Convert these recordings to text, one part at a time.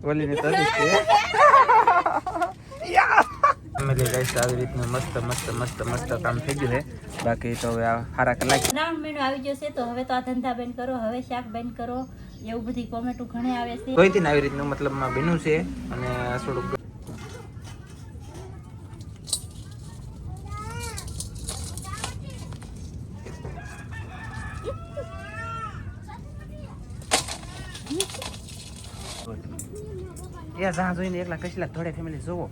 બોલીને તો family guys આવી રીતનું મસ્ત કામ થઈ ગયું છે. બાકી તો હવે આ સારા કલાક શ્રાવણ મહિનો આવી ગયો છે તો હવે તો આ ધંધા બંધ કરો, હવે શાક બંધ કરો, એવું બધી કોમેન્ટો ઘણી આવે છે. કોઈથી આવી રીતનું મતલબમાં બન્યું છે અને થોડુંક જहाँ જોઈને એકલા કચલા થોડે ફેમિલી જોવો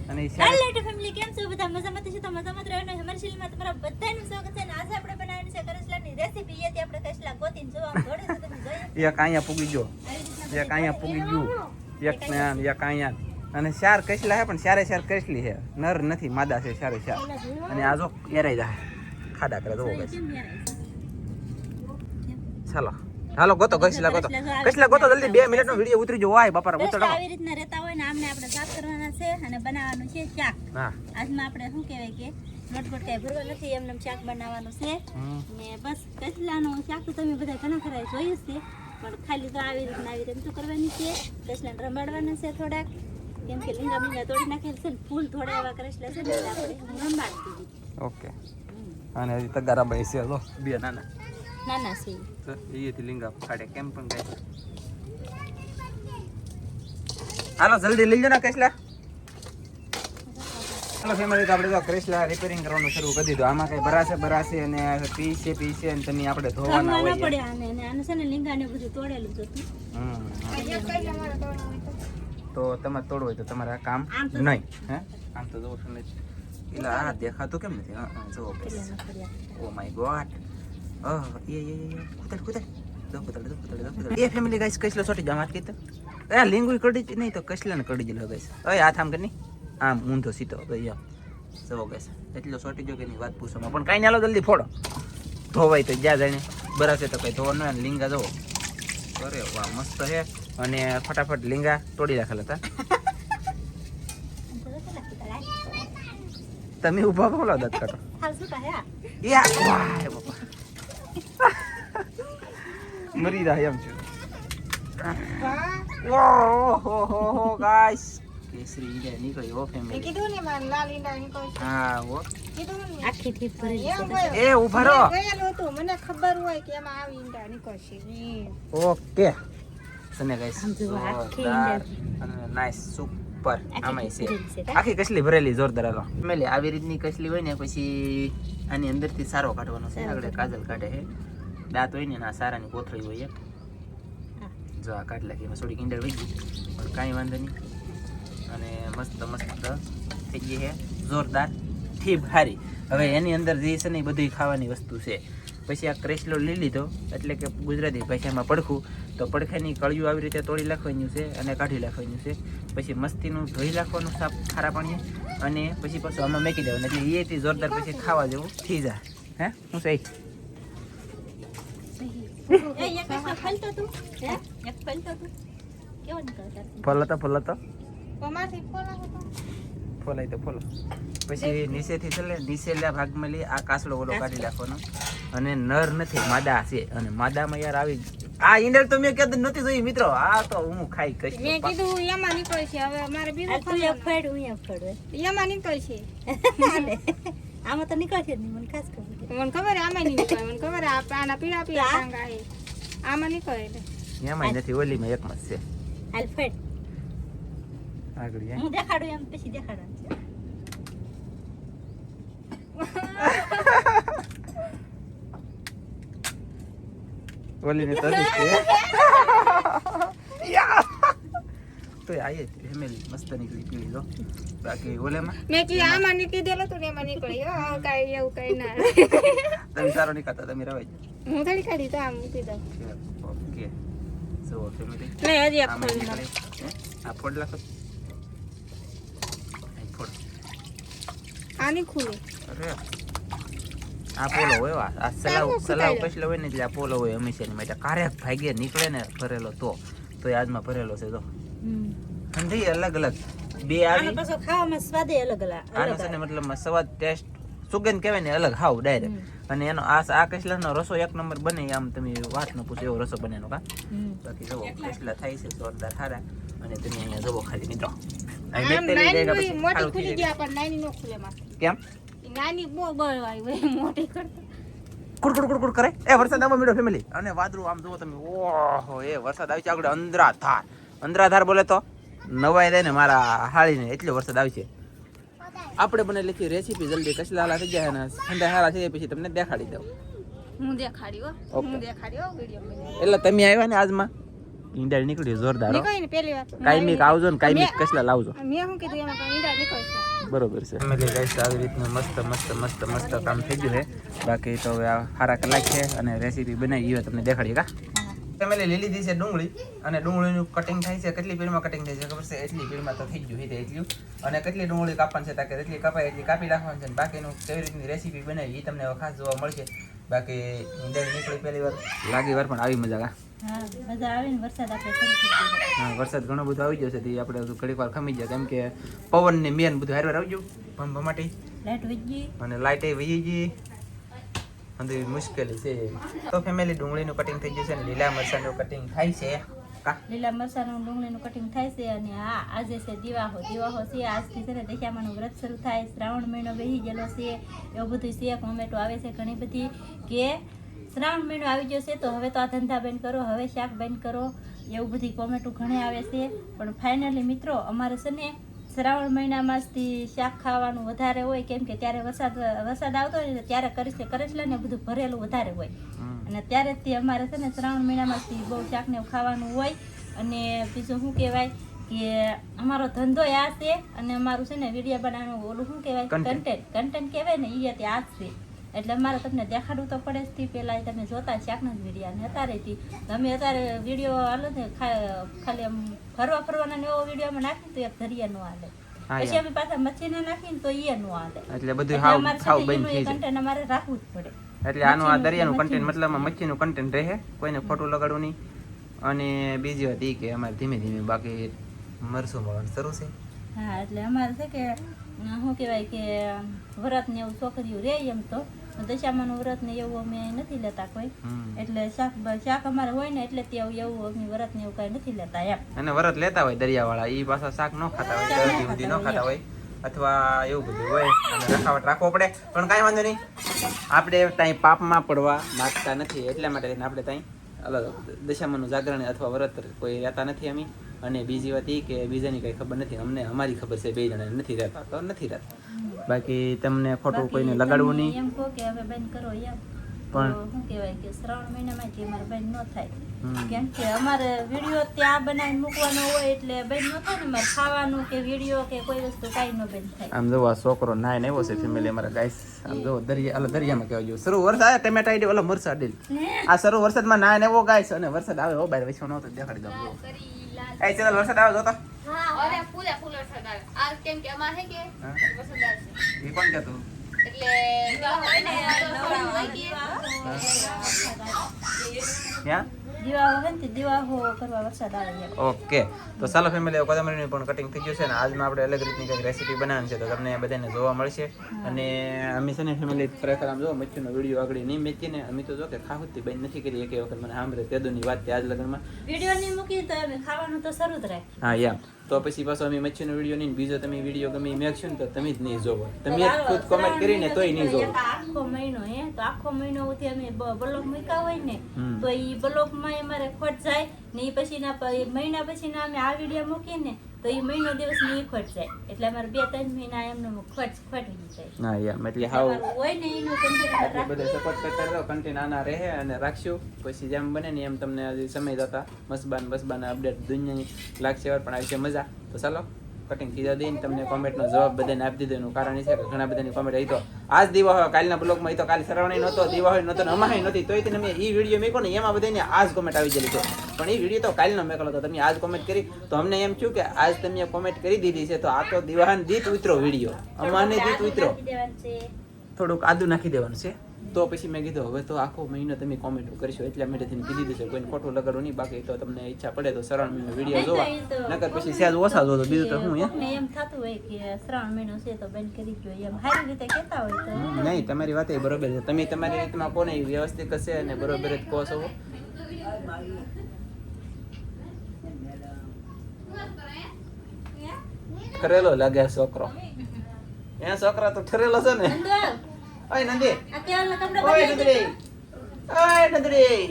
અને હેલો ફેમિલી, કેમ છો બધા? મજામાં છો? તો મજામાં જ રહેવાનું. અમારી ચેનલમાં તમારા બધાનું સ્વાગત છે. અને આજે આપણે બનાવવાની છે કરસલાની રેસીપી. એથી આપણે કચલા ગોતીને જોવા જોડે છે, તમે જોઈએ. એક અહીંયા પૂગી ગયો, એક અહીંયા પૂગી ગયું, એક અહીંયા અને ચાર કચલા છે, પણ ચારે કચલી છે, નર નથી, માદા છે ચારે ચાર. અને આ જો એરાઈ જાય ખાડા કરે જોવો guys. ચાલો હાલો ગોતો કચલા ગોતો જલ્દી, 2 મિનિટનો વિડિયો ઉતરી જો. વાય બાપા ઉતરો. આવી રીતના રહેતા હોય ને આમને આપણે સાફ કરવાના છે અને બનાવવાનું છે શાક. હા, આજમાં આપણે શું કહેવાય કે નોટબોટ કાંઈ ભરવા નથી, એમને શાક બનાવવાનું છે. ને બસ કચલાનું શાક તો તમે બધા ઘણા ખરા જોયું છે, પણ ખાલી તો આવી રીતે તો કરવાની છે. કચલાને રમાડવાના છે થોડાક, કેમ કે લીંગા તોડી નાખેલ છે ને ફૂલ થોડા એવા કચલા છે ને આપણે રમાડી દીધી. ઓકે. અને હજી તગારા ભાઈ છે જો 2 નાના છે તો એથી લીંગા કાઢે કેમ પણ ગાય. હાલો જલ્દી લઈ લો ને કચલા. હાલો ફેમિલી, તો આપણે તો કચલા રિપેરિંગ કરવાનું શરૂ કરી દીધું. આમાં કઈ ભરાશે અને પીસે અને તમે આપણે ધોવાના હોય પડે આને છે ને લીંગાને બધું તોડેલું હતું. તો તમારે તોડવું હોય તો તમારે આ કામ નહીં. હે આમ તો જોવો તમે પેલા આ દેખાતું કેમ નથી? જોવો oh my god. Family guys કચલો છોટી જામ હાથ કીધો લીંગુ કડી નહીં તો કચલાને કડી જ લો ગાઈસ. હાથ આમ કરી આમ ઊંધો સીધો જવો ગાઈસ. એટલો છોટી જો કે ની વાત પૂછવામાં પણ કાંઈ ના લો, જલ્દી ફોડો. ધોવાય તો જ્યાં જાય બરાશે તો કઈ ધોવાનું હોય. લીંગા જવો અરે વાહ મસ્ત છે. અને ફટાફટ લીંગા તોડી રાખેલા હતા. તમે ઉભા બોલો દાંત કાઢો. મરી રહ્યા એમ છે. ઓહો ગાઈસ, કેસરી ઈંડા નીકળી હો ફેમિલી. કીધું ને માર લાલ ઈંડા નીકળી. હા હો કીધું ને આખી ઠીક ભરેલી છે. એ ઉભા રહો, ગયેલો તો મને ખબર હોય કે એમાં આવી ઈંડા નીકળશે. ઓકે સને ગાઈસ, નાઈસ સુપર. આમાં છે આખી કચલી ભરેલી જોરદાર. હાલો ફેમિલી, આવી રીતની કચલી હોય ને પછી આની અંદરથી સારો કાઢવાનો છે. આગળ કાજલ કાઢે છે, દાંત હોય ને ના સારાની કોથળી હોય એક. જો આ કાઢ લાગી એમાં થોડીક ઈંડા વહી ગઈ, પણ કાંઈ વાંધો નહીં. અને મસ્ત થઈ ગઈ છે જોરદાર ઠીબ હારી. હવે એની અંદર જે છે ને એ બધી ખાવાની વસ્તુ છે. પછી આ કરેસલો લઈ લીધો, એટલે કે ગુજરાતી ભાષામાં પડખું. તો પડખાની કળિયું આવી રીતે તોડી નાખવાનું છે અને કાઢી નાખવાનું છે. પછી મસ્તીનું ધોઈ નાખવાનું સાફ ખારા પાણીએ, અને પછી પાછું આમાં મેકી દેવાનું, એટલે એથી જોરદાર પછી ખાવા જેવું થઈ જાય. હે હું સહી ફોલાતો ફોલાય તો ફોલો. પછી નીચેથી ચાલે નીચેલા ભાગમાં લઈ આ કાસડો ઓલો કાઢી નાખવાનો. અને નર નથી, માદા છે. અને માદામાં યાર આવી આ ઈંડર તો મેં કદી નથી જોઈ મિત્રો. આ તો હું ખાઈ કઈ મેં કીધું એમાં નીકળે છે. હવે મારે બીજું એમાં નીકળે છે. આમાં તો નીકળે છે મને ખાસ ખબર. મને ખબર આમાં નીકળે, મને ખબર આના પીળા ટાંગા છે આમાં નીકળે. એમાં નથી, ઓલીમાં એકમાં જ છે. હાલ ફેડ આગળ હું દેખાડું એમ પછી દેખાડવાનું છે. ઓલીને તો તો આયે ફેમિલી મસ્ત નીકળી પીળી લો. બાકી ઓલેમાં મેં કી આમાં નીકળી દેલો તો એમાં નીકળી. કાઈ એવું કાઈ ના. તમે સારો નીકળતા, તમે રવાઈ જાવ. હું થોડી કાઢી તો આમ મૂકી દઉં. ઓકે સો ફેમિલી લે હજી એક ફોડ નાખ. આ ફોડ લાખો. આ ફોડ આની ખુલે. અરે આ પોલો હોય, આ સલાવ કસલો હોય ને એટલે આ પોલો હોય હંમેશાની માટે. કારેક ભાગે નીકળે ને ભરેલો તો આજમાં ભરેલો છે. તો ઠંડી અલગ અલગ બે આવી. પાછો ખાવામાં સ્વાદ અલગ અલગ. આનો છે ને મતલબ સ્વાદ ટેસ્ટ સુગંધ કહેવાય ને અલગ હાવ ડાયરેક્ટ. અને એનો આ કસલાનો રસો એક નંબર બને, આમ તમે વાત ન પૂછો એવો રસો બને એનો કા. બાકી જો કસલા થાય છે જોરદાર સારા. અને તમે અહીંયા જોવો ખાલી મિત્રો અહીં બેટરી દેગા પછી મોટી ખુલી ગયા પણ નાની નો ખુલે માં. કેમ નાની બહુ બળવાઈ હોય મોટી કરતા. કુડ કુડ કુડ કુડ કરે. એ વરસાદ આવવા મીડો ફેમિલી. અને વાદળું આમ જુઓ તમે, ઓહો એ વરસાદ આવી છે આગળ અંધરાધાર બોલે તો નવાઈ દે ને મારા હાળીને, એટલો વરસાદ આવી છે. આપણે બને લખી રેસીપી જલ્દી કસલા હાલા થઈ જાય ને ઠંડા હાલા થઈ જાય પછી તમને દેખાડી દઉં. હું દેખાડ્યો વિડિયો માં. એટલે તમે આવ્યા ને આજમાં ઈંડા નીકળી જોરદાર. નીકળી ને પહેલી વાર કાયમિક આવજો ને કાયમિક કસલા લાવજો. મેં શું કીધું એમાં કઈ ઈંડા નીકળશે. બરોબર છે ફેમિલી ગાઈસ, આવી રીતનું મસ્ત મસ્ત મસ્ત મસ્ત કામ થઈ ગયું છે. બાકી તો હવે આ સારા કલાક છે અને રેસીપી બનાવી તમને દેખાડીએ કા. ફેમિલી લીલી દી છે ડુંગળી, અને ડુંગળીનું કટિંગ થાય છે. કેટલી પીડમાં કટિંગ થાય છે ખબર છે? એટલી પીડમાં તો થઈ ગયું છે એટલું. અને કેટલી ડુંગળી કાપવાની છે તાકે એટલી કપાય એટલી કાપી નાખવાની છે. બાકીનું કેવી રીતની રેસીપી બનાવી એ તમને ખાસ જોવા મળશે. બાકી ઈંડા નીકળી પહેલી વાર લાગી વાર પણ આવી મજા કા. મજા આવે ને વરસાદ આપણે શરૂ થઈ ગયો. હા વરસાદ ઘણો બધો આવી જશે તે આપણે ઘડીક વાર ખમી જાય, કેમ કે પવન ને મેન બધું હારવાર આવી ગયું ભમાટી, લાઈટ વહી ગઈ અને લાઇટ એ વહી ગઈ. અંદર મુશ્કેલી છે. તો ફેમિલી ડુંગળીનું કટિંગ થઈ ગયું છે અને લીલા મરચાંનું કટિંગ થાય છે કા. લીલા મરચાંનું ડુંગળીનું કટિંગ થાય છે. અને હા આજે છે દિવાહો છે. આજથી છે ને દશામાનું વ્રત શરૂ થાય, શ્રાવણ મહિનો બેસી ગયેલો છે, એવું બધું છે. કોમેન્ટો આવે છે ઘણી બધી કે શ્રાવણ મહિનો આવી ગયો છે તો હવે તો આ ધંધા બંધ કરો, હવે શાક બંધ કરો, એવું બધી કોમેન્ટો ઘણી આવે છે. પણ ફાઇનલી મિત્રો અમારે છે ને શ્રાવણ મહિનામાંથી શાક ખાવાનું વધારે હોય, કેમ કે ત્યારે વરસાદ આવતો હોય ને ત્યારે કરેસલા ને બધું ભરેલું વધારે હોય. અને ત્યારે જ અમારે છે ને શ્રાવણ મહિનામાંથી બહુ શાક ને ખાવાનું હોય. અને બીજું શું કહેવાય કે અમારો ધંધો આ છે અને અમારું છે ને વિડીયો બનાવવાનું ઓલું શું કહેવાય કન્ટેન્ટ કહેવાય ને એ આ જ છે. એટલે અમારે તમને દેખાડવું તો પડે જ. પેલા તમે જોતા શાકના જ વિડીયો ને અત્યારે તમે અત્યારે વિડીયો હાલો ને ખાલી આમ ફરવાના ને એવો વિડીયો અમે નાખીને તો એક ધરિયા નો હાલે, પછી અમે પાછા મચ્છીને નાખીને તો એ નો હાલે. એટલે બધું હાવ બંધ થઈ જાય. કન્ટેન્ટ અમારે રાખવું જ પડે. એટલે આનું આ દરિયાનું કન્ટેન્ટ મતલબ મચ્છીનું કન્ટેન્ટ રહે, કોઈને ખોટું લગાડવું નહીં. અને બીજી વાત એ કે અમારે ધીમે ધીમે બાકી મરસું મળવાનું શરૂ છે. હા એટલે અમારે છે કે શું કહેવાય કે વ્રત ને એવું છોકરીઓ રે એમ તો દશામાનું વ્રત ને એવું અમે નથી લેતા કોઈ. એટલે શાક અમારે હોય ને એટલે એવું અમે વ્રત ને એવું કઈ નથી લેતા એમ. અને વ્રત લેતા હોય દરિયાવાળા એ પાછા શાક ન ખાતા હોય, સુધી ન ખાતા હોય અથવા એવું બધું હોય અને રખાવટ રાખવો પડે. પણ કાંઈ વાંધો નહીં, આપણે ત્યાં પાપમાં પડવા માંગતા નથી, એટલા માટે આપણે ત્યાં અલગ દશામાનું જાગરણ અથવા વ્રત કોઈ રહેતા નથી અમે. અને બીજી વાત એ કે બીજાની કઈ ખબર નથી, અમને અમારી ખબર છે, બે જણા નથી રહેતા તો નથી રહેતા. બાકી તમને ખોટું કોઈને લગાડવું નહીં. એમ કહો કે હવે બંધ કરો એમ પણ શું કહેવાય કે શ્રાવણ મહિનામાંથી અમારે બંધ ન થાય, કેમ કે અમારે વિડીયો ત્યાં બનાવીને મૂકવાનો હોય એટલે બંધ ન થાય ને. અમારે ખાવાનું કે વિડીયો કે કોઈ વસ્તુ કાંઈ ન બંધ થાય. આમ જોવા છોકરો નાય ને એવો છે ફેમિલી અમારા ગાઈસ. આમ જો દરિયામાં કહેવાય જો શરૂ વરસાદ ટમેટા આઈડી ઓલો મરસા ડીલ આ શરૂ વરસાદમાં નાય ને એવો ગાઈસ. અને વરસાદ આવે હો બહાર વૈસો નહોતો દેખાડી દઉં. એ ચેનલ વરસાદ આવે જોતા અરે ફૂલ વરસાદ આવે આ કેમ કે અમાર હે કે વરસાદ આવે એ કોણ કહેતું દિવાહો કરવા વરસાદ આવે. ઓકે તો ચાલો ફેમિલી કોથમરીનું પણ કટિંગ થઈ ગયું છે ને આજમાં આપણે અલગ રીતની કંઈક રેસીપી બનાવવાની છે તો તમને બધાને જોવા મળશે. અને અમે છે ને ફેમિલી ખરેખર આમ જો મચ્છીનો વિડીયો આગળ નહીં મેકીને અમે તો જો કે ખાહુતી બંધ નથી કરી એક વખત મને સાંભળે તેદોની વાત આજ લગ્નમાં વિડીયો નહીં મૂકી તો અમે ખાવાનું તો શરૂ જ રાખીએ. હા યા તો પછી પાછો અમે મચ્છીનો વિડીયો નહીં બીજો તમે વિડીયો ગમે મેકશો ને તો તમે જ નહીં જોવો, તમે જ ખુદ કોમેન્ટ કરીને તોય નહીં જોવો. આખો મહિનો તો આખો મહિનો અમે બ્લોગ મૂક્યા હોય ને તો એ બ્લોગમાં અમારે ખોટ જાય ને એ પછીના મહિના પછીના અમે આ વિડીયો મૂકીને તો એ મહિનો દિવસ ની ખોટ જાય એટલે અમારે 2-3 મહિના એમને ખોટી જાય. હા યા એટલે હાવ હોય ને એનું કન્ટેન્ટ બધે સપોર્ટ કરતા રહો, કન્ટેન્ટ આના રહે અને રાખશું. પછી જેમ બને ને એમ તમને હજી સમય જતા મસ્બાન અપડેટ દુનિયાની લાગશે પણ આવી છે મજા. તો ચાલો કટિંગ કીધા દઈને તમને કોમેન્ટનો જવાબ બધાને આપી દીધો. એનું કારણ એ છે કે ઘણા બધાની કોમેન્ટ આવી તો આજ દિવા હોય કાલના બ્લોગમાં તો કાલે સરવણી નહોતો દિવા હોય નહોતો અમાહી નહોતી તોય તમે એ વિડીયો મેકો ને એમાં બધાને આજ કોમેન્ટ આવી ગયેલી છે. પણ એ વિડીયો તો કાલનો મેકેલો હતો, તમે આજ કોમેન્ટ કરી તો અમને એમ થયું કે આજ તમે કોમેન્ટ કરી દીધી છે તો આ તો દિવાહન દીત ઉતરો વિડીયો અમાને દીત ઉતરો. થોડુંક આદુ નાખી દેવાનું છે તો પછી મેં કીધું હવે તો આખો મહિનો તમે કોમેન્ટ કરશો એટલે મેં કીધું છે કોઈને ખોટું લગાડવું નહીં. બાકી તો તમને ઈચ્છા પડે તો શ્રાવણ મહિનો વિડીયો જોવા, નકર પછી સહેજ ઓછા જોતો બીજું તો હું એમ થતું હોય કે શ્રાવણ મહિનો છે તો બંધ કરી દો એમ સારી રીતે કહેતા હોય તો નહીં. તમારી વાત એ બરોબર છે, તમે તમારી રીતમાં કોને વ્યવસ્થિત હશે અને બરોબર જ કહો છો. ઠરેલો લાગે છોકરો, એ છોકરા તો ઠરેલો છે ને. ઓય નંદી, આ કેવાના કપડા ઓય બદલાઈ નંદી, ઓય નંદી.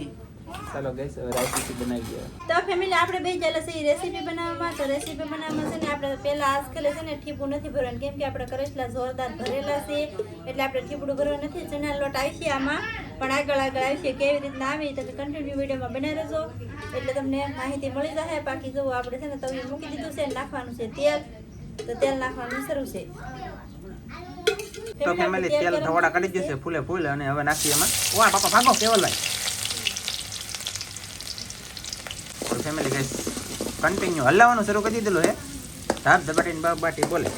ચાલો ગઈસ હવે રેસીપી બનાવી દઈએ. તો ફેમિલી આપણે બે ચાલે છે રેસીપી બનાવવામાં. તો રેસીપી બનાવવામાં છે ને આપણે પહેલા આજકાલ છે ને ઠીપું નથી ભરવાનું, કેમ કે આપણે કરેલા જોરદાર ભરેલા છે એટલે આપણે ઠીપડું ભરવાનું નથી. ચણા લોટ આવશે આમાં, પણ આગળ આવશે કેવી રીતના આવી તમે કન્ટિન્યુ વિડીયોમાં બનાવી રહેજો એટલે તમને માહિતી મળી જશે. બાકી જો આપણે છે ને તવી મૂકી દીધું છે, નાખવાનું છે તેલ, તો તેલ નાખવાનું શરૂ છે. તો ફેમિલી તેલ ધવાડા કાઢી જશે ફૂલે ફૂલ અને હવે નાખીએ એમાં. વાહ પાપા ભાગો કેવલભાઈ. તો ફેમિલી ગાઈસ કન્ટિન્યુ હલાવવાનું શરૂ કરી દીધેલું છે. ધાપ ધબાટીને બાટી બોલે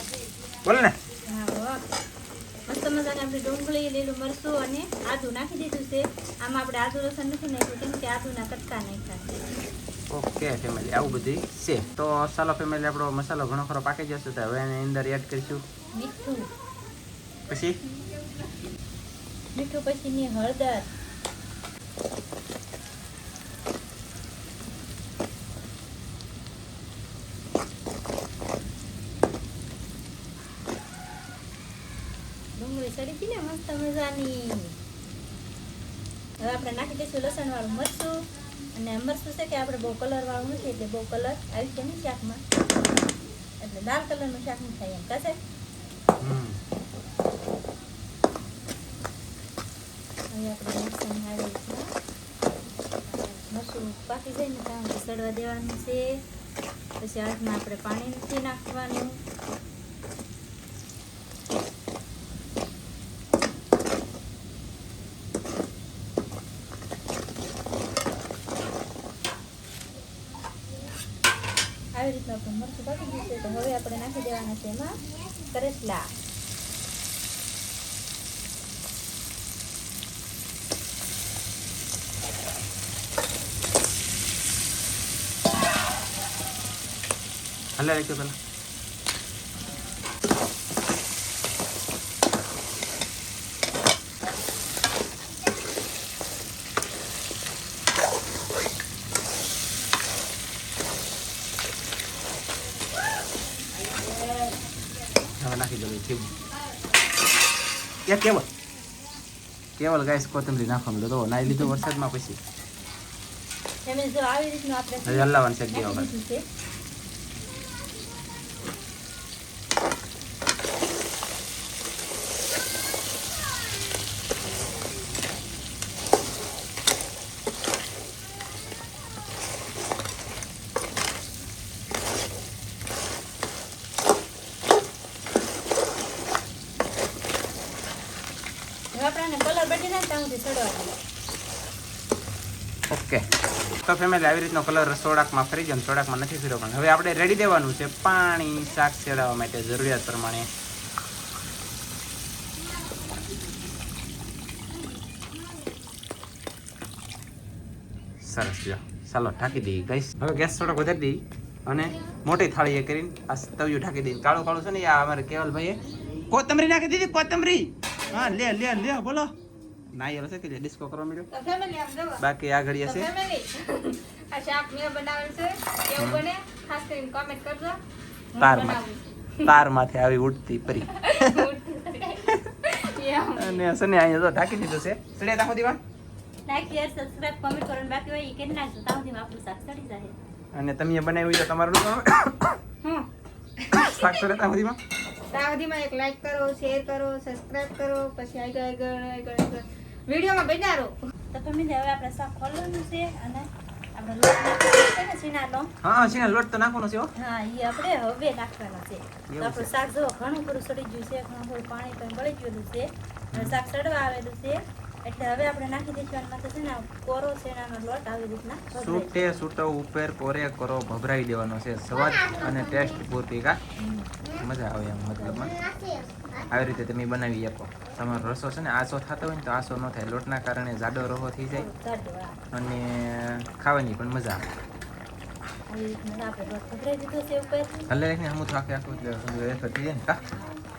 બોલે ને. હા મસ્ત મજાને આપણે ડુંગળી, લીલું મરચું અને આદુ નાખી દીધું છે. આમાં આપણે આદુ લસણ નથી નાખ્યું કેમ કે આદુના કટકા નાખ્યા. ઓકે ફેમિલી આવું બધું છે. તો ચાલો ફેમિલી આપણો મસાલો ઘણો ખરો પાકી જશે તો હવે એની અંદર એડ કરીશું મીઠું, પછી પછીની હળદર, ડુંગળી સડી ગઈ ને મસ્ત મજાની. હવે આપણે નાખી દઈશું લસણ વાળું મરચું, અને મરચું છે કે આપણે બહુ કલર વાળું નથી એટલે બહુ કલર આવી છે નહીં શાકમાં, એટલે લાલ કલરનું શાક નહીં થાય એમ કશે. હવે આપણે લસણ આવી રીતના મરચું પાકી જાય ને ત્યાં સુધી સડવા દેવાનું છે. પછી હાથમાં આપણે પાણી નથી નાખવાનું. આવી રીતના આપણે મરચું પાકી ગયું છે તો હવે આપણે નાખી દેવાના છે એમાં કરેસલા. હલે રાખ્યો પેલા. હવે નાખી દઉં કેવું કેવલ ગાઈસ કોથમરી નાખવાનું તો નાઈ લીધું વરસાદમાં પછી જો આવી રીતનું આપણે હવે હલાવવાનું છે દેવા નાખી દીધું છે. ઓકે તો ફેમિલી આવી રીતનો કલર સોડાકમાં ફરી જાય, સોડાકમાં નથી ફર્યો પણ હવે આપણે રેડી દેવાનું છે પાણી શાક સેડાવવા માટે જરૂરિયાત પ્રમાણે. સરસ લ્યો ચાલો ઢાંકી દઈએ ગાઈસ. હવે ગેસ થોડોક વધારી દઈએ અને મોટી થાળીએ કરીને આ તવિયું ઢાંકી દઈએ. કાળું કાળું છે ને આ અમારે કેવલભાઈએ કોથમરી નાખી દીધી. કોથમરી હા લે લે લે બોલો ના યાર છે કે ડિસ્કો કરવા મળ્યો. તો ફેમિલી આમ જો બાકી આ ઘડિયા છે ફેમિલી આ શાક મેં બનાવેલું છે કેવું બને ખાસ કરીને કોમેન્ટ કરજો. તાર માથે આવી ઉડતી પરી અને સને અહીંયા તો ઢાંકી દીધું છે. સડે દાખો દીવા લાઈક શેર સબસ્ક્રાઇબ કમેન્ટ કરવાનું બાકી હોય એ કરી નાખજો તાવ થી આપણું શાક ચડી જાય. અને તમે બનાવ્યું તો તમારું શાક સડે દાખો દીવા ત્યાં સુધીમાં એક લાઈક કરો, શેર કરો, સબસ્ક્રાઇબ કરો, પછી આગળ વિડીયોમાં બન્યા રહો. તો ફેમિલી હવે આપણે શાક ખોલવાનું છે અને આપણે લોટ નાખવાનો છે ને ચીનાનો. હા સીના લોટ તો નાખવાનો છે હો. હા એ આપણે હવે નાખવાનો છે. તો આપણું શાક જો ઘણું બધું સડી ગયું છે, ઘણું બધું પાણી પણ ગળી ગયેલું છે અને શાક સડવા આવેલું છે. એટલે હવે આપણે નાખી દઈશું આમાં તો છે ને કોરો શેણાનો લોટ આવી રીતના ભભરાઈ સૂટે સૂટો ઉપર કોરે કરો ભભરાઈ દેવાનો છે સ્વાદ અને ટેસ્ટ પૂરતી કા મજા આવે એમ મતલબમાં આવી રીતે તમે બનાવી શકો તમારો રસો છે ને આસો થતો હોય ને તો આસો ન થાય લોટના કારણે જાડો રસો થઈ જાય જાડો, હા. અને ખાવાની પણ મજા આવે આવી રીતના આપણે લોટ ભભરાઈ દીધો છે ઉપર હલે રાખીને હમું તો આખે આખું એટલે વેફર થઈ જાય ને કા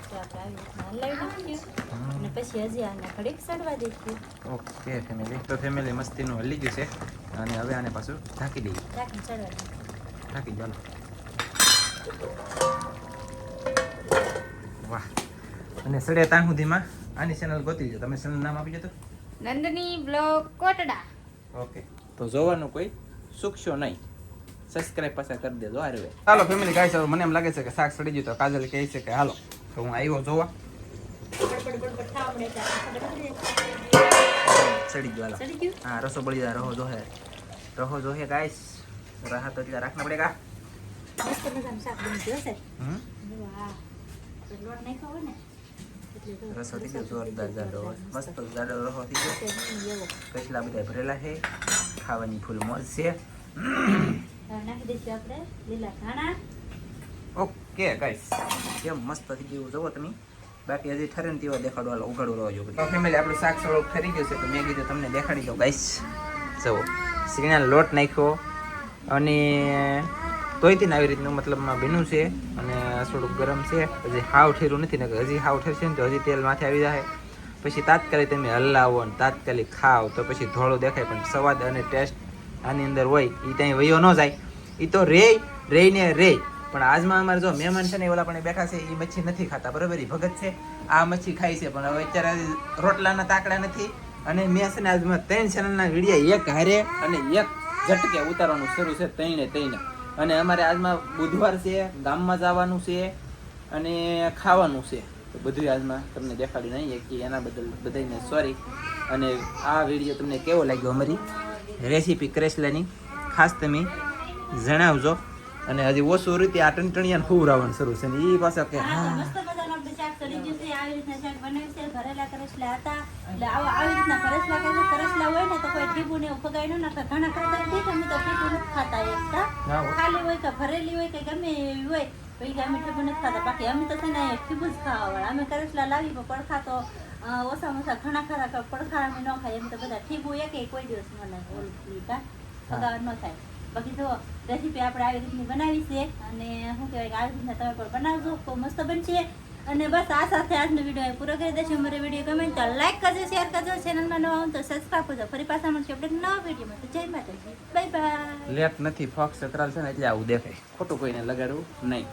તો આપણે આવી રીતના હલાવી નાખીશું અને પછી હજી આને ઘડીક સડવા દઈશું ઓકે ફેમિલી તો ફેમિલી મસ્તીનું હલી ગયું છે અને હવે આને પાછું ઢાંકી દઈએ રાખીને સડવા દઈશું ઢાંકી ચાલો વાહ અને સડે ત્યાં સુધીમાં આની ચેનલ ગોતી લો તમે ચેનલ નામ આપી દો તો નંદની બ્લોગ કોટડા. ઓકે તો જોવાનું કોઈ ચૂકશો નહીં સબસ્ક્રાઇબ પાછા કરી દેજો હારવે ચાલો ફેમિલી ગાઈસ હવે મને એમ લાગે છે કે શાક સડી ગયું તો કાજલ કહે છે કે હાલો તો હું આવ્યો જોવા બડબડ બડબડ ખાવા મળે છે આપણે ખબર છે? સડી ગયો હાલો સડી ગયું હા રસો બળી જાય રહો જોહે ગાઈસ રાહત તો એટલે રાખના પડેગા મસ્ત મજાનું શાક બની ગયું હશે હમ વાહ તો લોટ નાખ્યો હોય ને એટલે જો રસો થઈ ગયો જોરદાર જાડો મસ્ત જાડો રહો થઈ ગયો એવો કચલા બધા ભરેલા છે ખાવાની ફૂલ મોજ છે હવે નાખી દઈશું આપણે લીલા ધાણા ઓકે ગાઈસ કેમ મસ્ત થઈ ગયું જોવો તમે બાકી હજી ઠરે ને તેવા દેખાડો હાલો ઉઘાડું રહો જો તો ફેમિલી આપણું શાક સળો ખરી ગયું છે તો મેં કીધું તમને દેખાડી દો ગાઈસ જુઓ સીણા લોટ નાખ્યો અને તોયથી ને આવી રીતનું મતલબમાં ભીનું છે અને થોડુંક ગરમ છે હજી હાવ ઠેરું નથી ને હજી હાવ ઠરશે ને તો હજી તેલ માથે આવી જાય પછી તાત્કાલિક તમે હલાવો ને તાત્કાલિક ખાઓ તો પછી ધોળું દેખાય પણ સ્વાદ અને ટેસ્ટ આની અંદર હોય એ ત્યાં વયો ન જાય એ તો રહીને રે પણ આજમાં અમારે જો મહેમાન છે ને એ ઓલા પણ બેઠા છે એ મચ્છી નથી ખાતા બરાબર એ ભગત છે આ મચ્છી ખાય છે પણ હવે અત્યારે રોટલાના તાકડા નથી અને મેં છે ને આજમાં 3 ચેનલના વિડીયો એક હારે અને એક ઝટકે ઉતારવાનું શરૂ છે ત્રણે અને અમારે આજમાં બુધવાર છે ગામમાં જવાનું છે અને ખાવાનું છે તો બધું આજમાં તમને દેખાડી નહીં કે એના બદલ બધાને સોરી અને આ વિડીયો તમને કેવો લાગ્યો અમારી રેસીપી કરેસલાની ખાસ તમે જણાવજો અને હજી ઓછું રીતે આ ટંટણિયાને ખવડાવવાનું શરૂ છે ને એ પાછા કે હા તો હા મસ્ત મજાનું આપણે શાક સડી ગયું છે આવી રીતના શાક બનાવ્યું છે ભરેલા કરસલા હતા એટલે આવી રીતના કરસલા હોય ને તો કોઈ ટીબુ ને એવું ફગાઈ ન નાખે ઘણા ખાતા ઠીક અમે તો ટીબુ નથી ખાતા એકતા ના હોય. ખાલી હોય કે ભરેલી હોય કે ગમે એવી હોય તો એ અમે ટીબુ નથી ખાતા બાકી અમે તો છે ને ટીબુ જ ખાવા વાળા અમે કરસલા લાવી પણ પડખા તો ઓછામાં ઓછા ઘણા ખરા પડખા અમે ન ખાઈએ એમ તો બધા ટીબુ એક કોઈ દિવસ મને ઓલું કા ફગાવટ ન થાય બાકી જો રેસીપી આપણે આવી રીતની બનાવી છે અને શું કહેવાય કે આવી રીતના તમે પણ બનાવજો તો મસ્ત બનશે અને બસ આ સાથે આજનો વિડીયો પૂરો કરી દેજો અમારો વિડીયો ગમે તો લાઈક કરજો શેર કરજો ચેનલમાં નવા હું તો સબસ્ક્રાઈબ કરજો ફરી પાછા મળશે આપણે નવા વિડીયોમાં તો જય માતાજી બાય બાય લેટ નથી ફોક્સ ચતરાલ છે ને એટલે આવું દેખાય ખોટું કોઈને લગાડવું નહીં